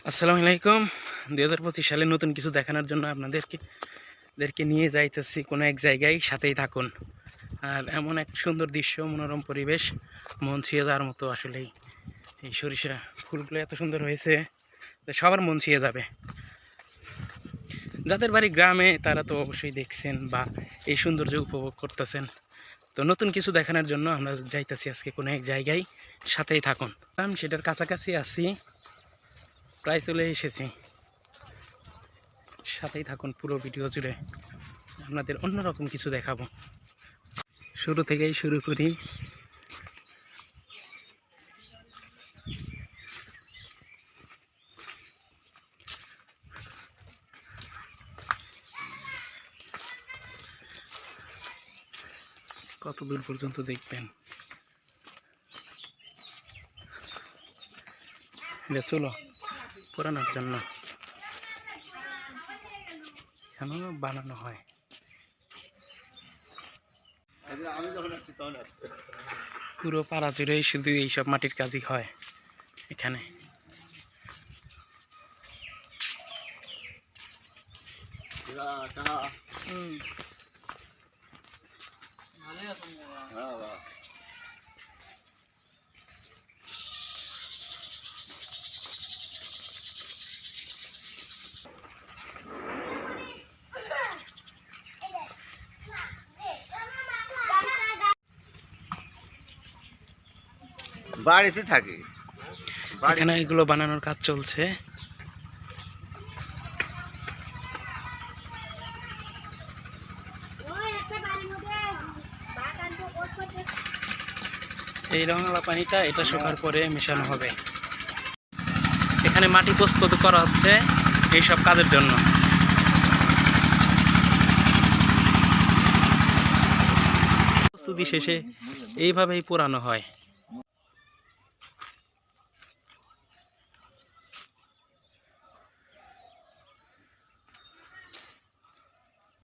আসসালামু আলাইকুম। 2025 সালে নতুন কিছু দেখানোর জন্য আপনাদেরকে নিয়ে যাইতেছি কোনো এক জায়গায়, সাথেই থাকুন। আর এমন এক সুন্দর দৃশ্য, মনোরম পরিবেশ, মন ছুঁয়ে যাওয়ার মতো। আসলেই এই সরিষা ফুলগুলো এত সুন্দর হয়েছে যে সবার মন ছুঁয়ে যাবে। যাদের বাড়ি গ্রামে তারা তো অবশ্যই দেখছেন বা এই সৌন্দর্য উপভোগ করতেছেন। তো নতুন কিছু দেখানোর জন্য আমরা যাইতেছি আজকে কোনো এক জায়গায়, সাথেই থাকুন। আমি সেটার কাছাকাছি আছি, প্রায় চলে এসেছি। সাথেই থাকুন, পুরো ভিডিও জুড়ে আপনাদের অন্যরকম কিছু দেখাবো। শুরু থেকেই শুরু করি। কত দূর পর্যন্ত দেখবেন। এটা চলো পুরানোর জন্য কেন বানানো হয়। পুরো পাড়া জুড়েই শুধু এইসব মাটির কাজই হয় এখানে। বাড়িতে থাকি, এখানে এগুলো বানানোর কাজ চলছে। এই রঙালা পানিটা এটা শুকার পরে মেশানো হবে। এখানে মাটি প্রস্তুত করা হচ্ছে এইসব কাজের জন্য। প্রস্তুতি শেষে এইভাবেই পোড়ানো হয়।